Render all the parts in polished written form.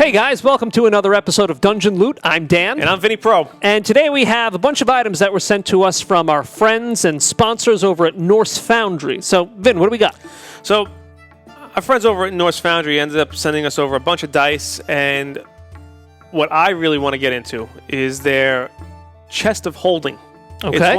Hey guys, welcome to another episode of Dungeon Loot. I'm Dan. And I'm Vinny Pro. And today we have a bunch of items that were sent to us from our friends and sponsors over at Norse Foundry. So, Vin, what do we got? So, our friends over at Norse Foundry ended up sending us over a bunch of dice, and what I really want to get into is their chest of holding. Okay. It's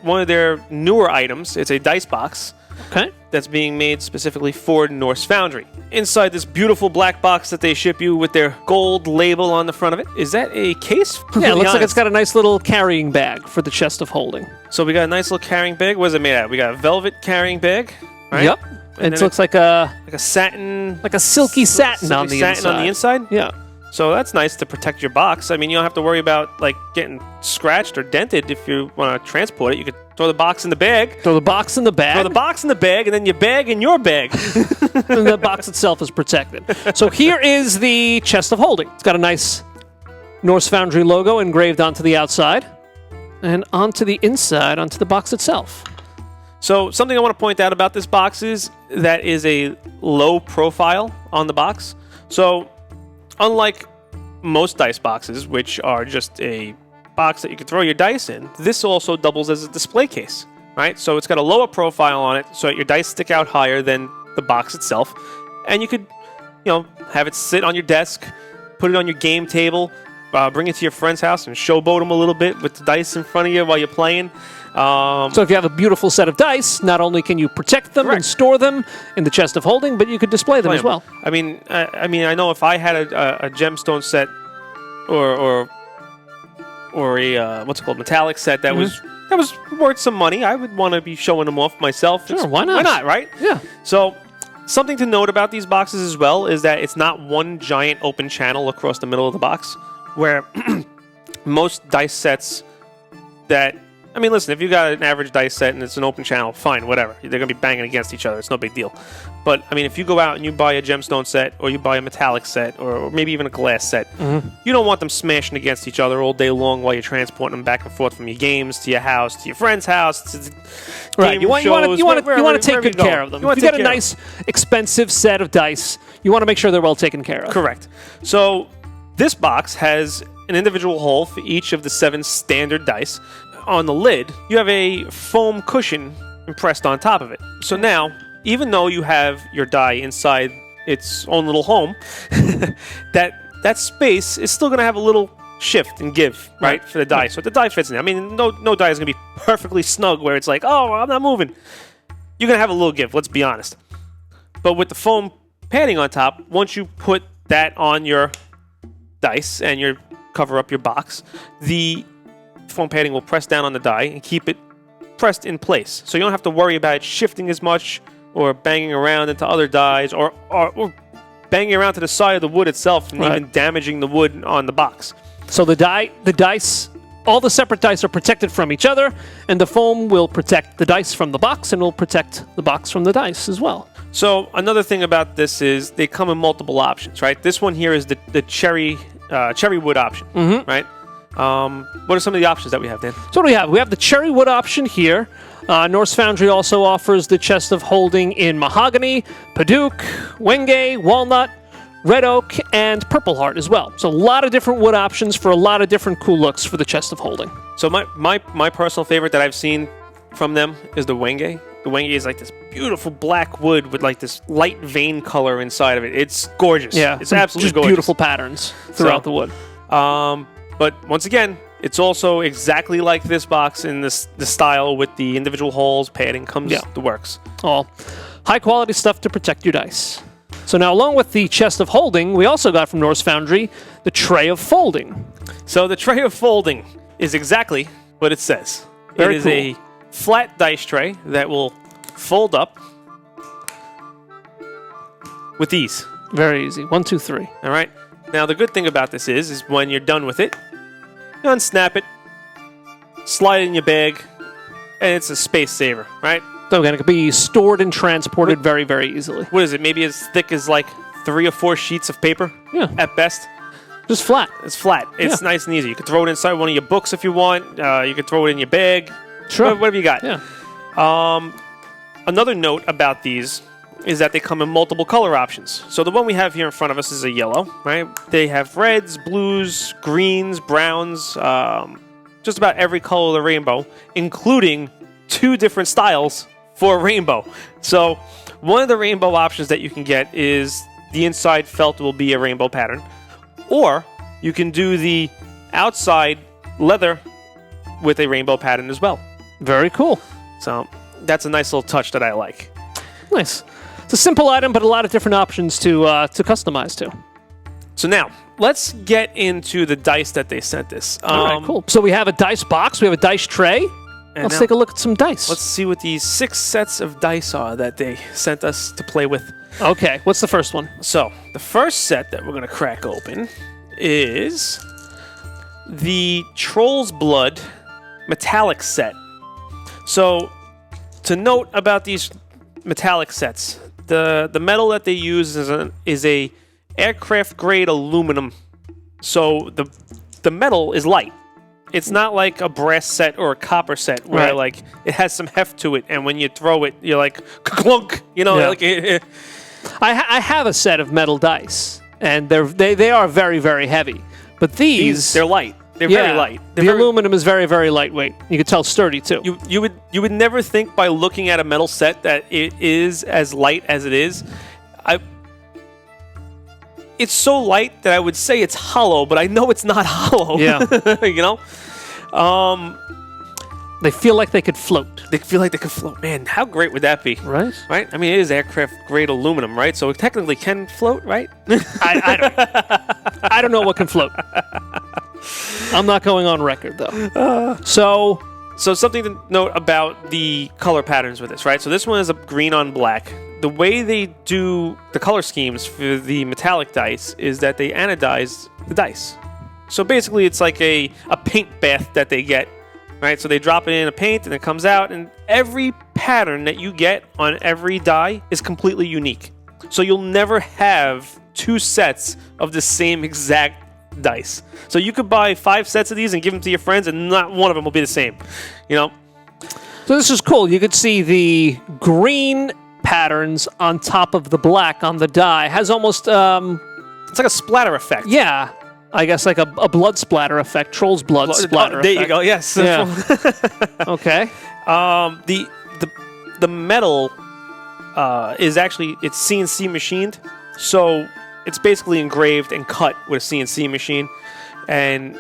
one of their newer items. It's a dice box. Okay. That's being made specifically for Norse Foundry. Inside this beautiful black box that they ship you with their gold label on the front of it. Is that a case? Yeah, it looks like it's got a nice little carrying bag for the chest of holding. So we got a nice little carrying bag. What is it made out of? We got a velvet carrying bag, right? Yep. And it looks like a satin... Like a silky satin on the inside. on the inside? Yeah. So that's nice to protect your box. I mean, you don't have to worry about like getting scratched or dented if you want to transport it. You could throw the box in the bag. Throw the box in the bag. Throw the box in the bag, and then your bag in your bag. And the box itself is protected. So here is the chest of holding. It's got a nice Norse Foundry logo engraved onto the outside and onto the inside, onto the box itself. So something I want to point out about this box is that is a low profile on the box. So unlike most dice boxes, which are just a box that you can throw your dice in, this also doubles as a display case, right? So it's got a lower profile on it, so that your dice stick out higher than the box itself. And you could, have it sit on your desk, put it on your game table, bring it to your friend's house and showboat them a little bit with the dice in front of you while you're playing. So if you have a beautiful set of dice, not only can you protect them and store them in the chest of holding, but you could display them as well. I mean, I know if I had a gemstone set or a what's it called, metallic set that was worth some money, I would want to be showing them off myself. Sure, why not? Why not, right? Yeah. So something to note about these boxes as well is that it's not one giant open channel across the middle of the box, where most dice sets that... I mean, listen, if you got an average dice set and it's an open channel, fine, whatever. They're going to be banging against each other. It's no big deal. But, I mean, if you go out and you buy a gemstone set or you buy a metallic set or maybe even a glass set, you don't want them smashing against each other all day long while you're transporting them back and forth from your games to your house, to your friend's house, to the right. You want to take good care of them. If you got a nice, expensive set of dice, you want to make sure they're well taken care of. Correct. So this box has an individual hole for each of the 7 standard dice. On the lid, you have a foam cushion impressed on top of it. So now, even though you have your die inside its own little home, that space is still going to have a little shift and give, right, for the die. So the die fits in there. I mean, no die is going to be perfectly snug where it's like, oh, I'm not moving. You're going to have a little give, let's be honest. But with the foam padding on top, once you put that on your dice and you cover up your box, the foam padding will press down on the die and keep it pressed in place. So you don't have to worry about it shifting as much or banging around into other dies or banging around to the side of the wood itself and even damaging the wood on the box. So the dice, all the separate dice are protected from each other, and the foam will protect the dice from the box and will protect the box from the dice as well. So another thing about this is they come in multiple options, right? This one here is the cherry wood option, right? What are some of the options that we have, Dan? So what do we have? We have the cherry wood option here. Norse Foundry also offers the chest of holding in mahogany, paduk, wenge, walnut, red oak, and purple heart as well. So a lot of different wood options for a lot of different cool looks for the chest of holding. So my personal favorite that I've seen from them is the wenge. The wenge is like this beautiful black wood with like this light vein color inside of it. It's gorgeous. Yeah, it's absolutely just gorgeous. Beautiful patterns throughout the wood. But once again, it's also exactly like this box in the style with the individual holes, padding, comes the works. All high-quality stuff to protect your dice. So now, along with the chest of holding, we also got from Norse Foundry the tray of folding. So the tray of folding is exactly what it says. Very it is cool. a flat dice tray that will fold up with ease. Very easy. 1, 2, 3. All right. Now, the good thing about this is when you're done with it, you unsnap it, slide it in your bag, and it's a space saver, right? So again, it can be stored and transported very, very easily. What is it? Maybe as thick as like 3 or 4 sheets of paper? Yeah. At best. Just flat. It's flat. It's nice and easy. You can throw it inside one of your books if you want. You can throw it in your bag. Sure. Whatever you got. Yeah. Another note about these, is that they come in multiple color options. So the one we have here in front of us is a yellow, right? They have reds, blues, greens, browns, just about every color of the rainbow, including 2 different styles for a rainbow. So one of the rainbow options that you can get is the inside felt will be a rainbow pattern, or you can do the outside leather with a rainbow pattern as well. Very cool. So that's a nice little touch that I like. Nice. It's a simple item, but a lot of different options to customize to. So now, let's get into the dice that they sent us. All right, cool. So we have a dice box. We have a dice tray. Let's take a look at some dice. Let's see what these 6 sets of dice are that they sent us to play with. Okay, what's the first one? So, the first set that we're going to crack open is the Troll's Blood Metallic set. So, to note about these metallic sets, the metal that they use is a aircraft grade aluminum. So the metal is light. It's not like a brass set or a copper set where like it has some heft to it, and when you throw it, you're like clunk. You know, like I have a set of metal dice, and they are very, very heavy. But these they're light. They're very light. The aluminum is very, very lightweight. You can tell sturdy too. You would never think by looking at a metal set that it is as light as it is. It's so light that I would say it's hollow, but I know it's not hollow. Yeah. You know? They feel like they could float. They feel like they could float. Man, how great would that be? Right? Right? I mean, it is aircraft grade aluminum, right? So it technically can float, right? I don't know what can float. I'm not going on record, though. So something to note about the color patterns with this, right? So this one is a green on black. The way they do the color schemes for the metallic dice is that they anodize the dice. So basically, it's like a paint bath that they get, right? So they drop it in a paint, and it comes out, and every pattern that you get on every die is completely unique. So you'll never have 2 sets of the same exact dice. So you could buy 5 sets of these and give them to your friends, and not one of them will be the same. You know? So this is cool. You could see the green patterns on top of the black on the die. Has almost it's like a splatter effect. Yeah. I guess like a blood splatter effect. Troll's blood splatter there effect. You go. Yes. Yeah. Okay. The metal is actually, it's CNC machined. So it's basically engraved and cut with a CNC machine, and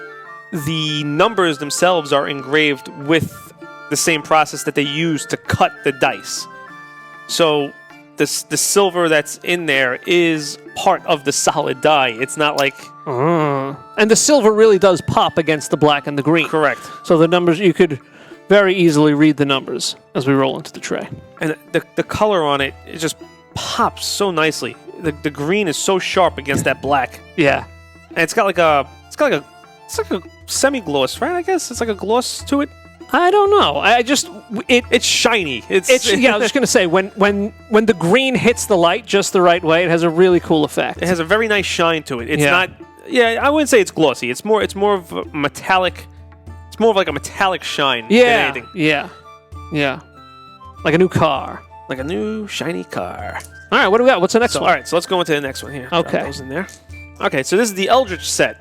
the numbers themselves are engraved with the same process that they use to cut the dice. So the silver that's in there is part of the solid die. It's not like... And the silver really does pop against the black and the green. Correct. So the numbers, you could very easily read the numbers as we roll into the tray. And the color on it just pops so nicely. The green is so sharp against that black. Yeah. And it's like a semi-gloss, right? I guess it's like a gloss to it. I don't know. It's shiny. It's yeah. I was just gonna say when the green hits the light just the right way, it has a really cool effect. It has a very nice shine to it. It's not. Yeah, I wouldn't say it's glossy. It's more of a metallic. It's more of like a metallic shine than anything. Yeah. Like a new car. Like a new shiny car. All right, what do we got? What's the next one? All right, so let's go into the next one here. Okay. Drop those in there. Okay, so this is the Eldritch set.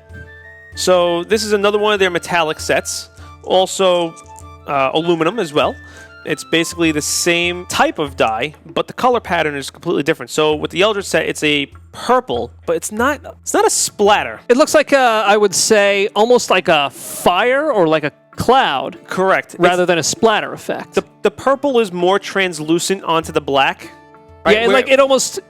So this is another one of their metallic sets. Also aluminum as well. It's basically the same type of die, but the color pattern is completely different. So with the Eldritch set, it's a purple, but it's not a splatter. It looks like I would say almost like a fire or like a cloud. Correct. Rather than a splatter effect. The purple is more translucent onto the black. Right? Yeah, like it almost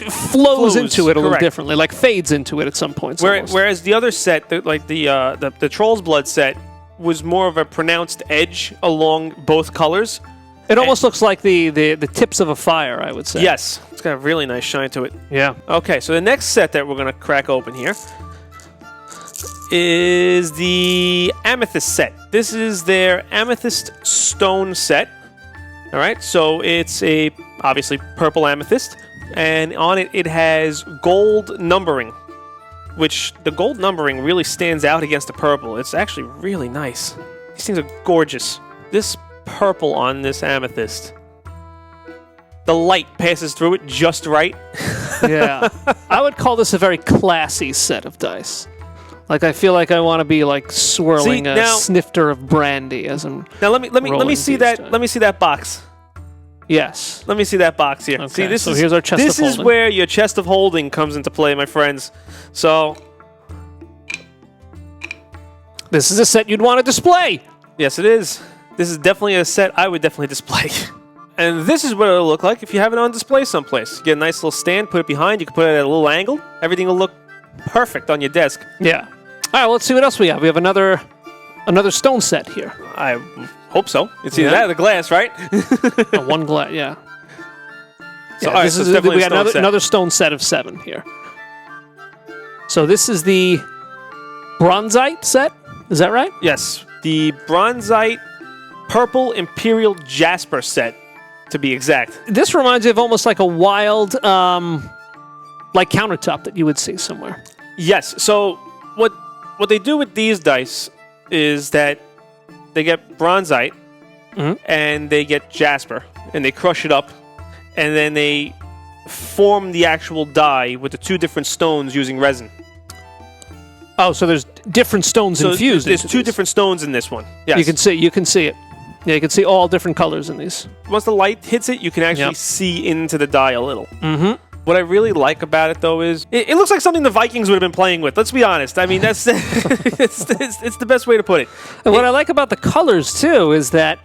flows into it a little correct. differently, like fades into it at some points. Whereas the other set, the Troll's Blood set, was more of a pronounced edge along both colors. It almost looks like the tips of a fire, I would say. Yes. It's got a really nice shine to it. Yeah. Okay, so the next set that we're going to crack open here is the Amethyst set. This is their Amethyst stone set. All right, so it's a obviously purple amethyst, and on it has gold numbering, which the gold numbering really stands out against the purple. It's actually really nice. These things are gorgeous. This purple on this amethyst the light passes through it just right. Yeah. I would call this a very classy set of dice. Like, I feel like I want to be like swirling a snifter of brandy as I'm. Now let me see that. Dice. Let me see that box. Yes. Let me see that box here. Okay, See, here's our chest of holding. This is where your chest of holding comes into play, my friends. So this is a set you'd want to display. yes, it is. This is definitely a set I would definitely display. And this is what it'll look like if you have it on display someplace. You get a nice little stand, put it behind. You can put it at a little angle. Everything will look perfect on your desk. Yeah. All right, well, let's see what else we have. We have another stone set here. I hope so. It's either that or the glass, right? One glass, yeah. So Yeah, all right, this so is it's definitely we a got stone set. another stone set of 7 here. So this is the Bronzite set. Is that right? Yes, the Bronzite Purple Imperial Jasper set, to be exact. This reminds me of almost like a wild, like countertop that you would see somewhere. Yes. So what they do with these dice is that they get Bronzite and they get Jasper and they crush it up and then they form the actual die with the 2 different stones using resin. Oh, so there's different stones infused. There's 2 different stones in this one. Yes. You can see it. Yeah, you can see all different colors in these. Once the light hits it, you can actually see into the die a little. Mm-hmm. What I really like about it, though, is it looks like something the Vikings would have been playing with. Let's be honest. I mean, that's it's the best way to put it. And what I like about the colors, too, is that,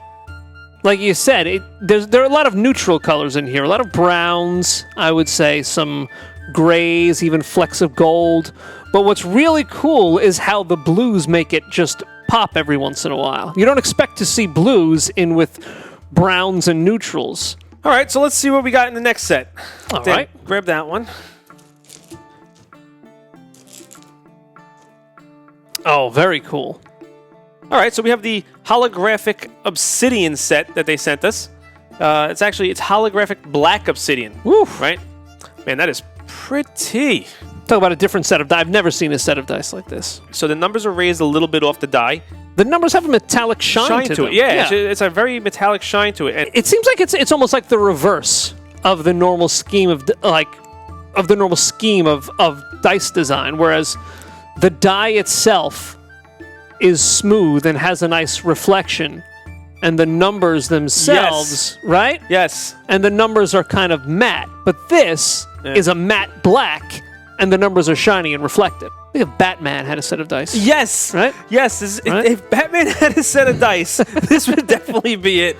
like you said, there are a lot of neutral colors in here. A lot of browns, I would say, some grays, even flecks of gold. But what's really cool is how the blues make it just pop every once in a while. You don't expect to see blues in with browns and neutrals. All right, so let's see what we got in the next set. All right. Grab that one. Oh, very cool. All right, so we have the holographic Obsidian set that they sent us. It's holographic black Obsidian. Woof. Right? Man, that is pretty. Talk about a different set of dice. I've never seen a set of dice like this. So the numbers are raised a little bit off the die. The numbers have a metallic shine to them. it. Yeah. It's a very metallic shine to it. And It seems like it's almost like the reverse of the normal scheme of dice design, whereas the die itself is smooth and has a nice reflection, and the numbers themselves, right? yes. And the numbers are kind of matte, but this is a matte black, and the numbers are shiny and reflective. I think if Batman had a set of dice. Yes. Right? Yes. Right? If Batman had a set of dice, this would definitely be it.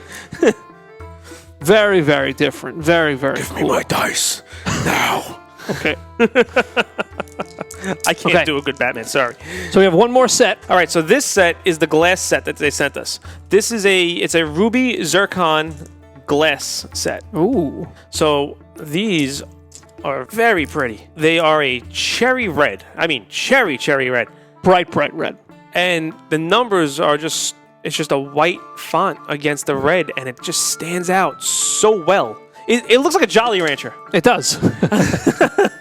Very, very different. Very, very cool. Give me my dice now. Okay. I can't do a good Batman, sorry. So we have one more set. All right, so this set is the glass set that they sent us. This is it's a ruby zircon glass set. Ooh. So these are very pretty. They are a cherry red. I mean, cherry red. Bright, bright red. And the numbers are it's just a white font against the red, and it just stands out so well. It looks like a Jolly Rancher. It does.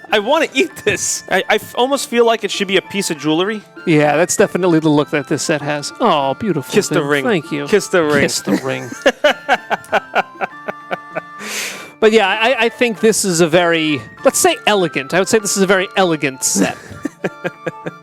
I want to eat this. I almost feel like it should be a piece of jewelry. Yeah, that's definitely the look that this set has. Oh, beautiful. Kiss the thing. ring. Thank you. Kiss the ring. Kiss the ring. But yeah, I think this is a very, let's say elegant. I would say this is a very elegant set.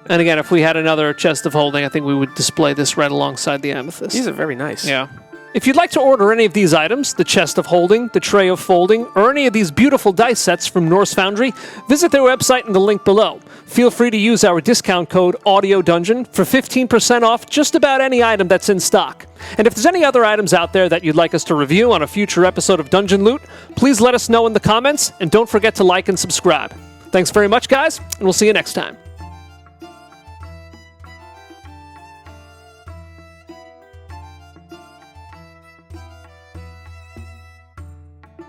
And again, if we had another chest of holding, I think we would display this right alongside the Amethyst. These are very nice. Yeah. If you'd like to order any of these items, the chest of holding, the tray of folding, or any of these beautiful dice sets from Norse Foundry, visit their website in the link below. Feel free to use our discount code AudioDungeon for 15% off just about any item that's in stock. And if there's any other items out there that you'd like us to review on a future episode of Dungeon Loot, please let us know in the comments, and don't forget to like and subscribe. Thanks very much, guys, and we'll see you next time.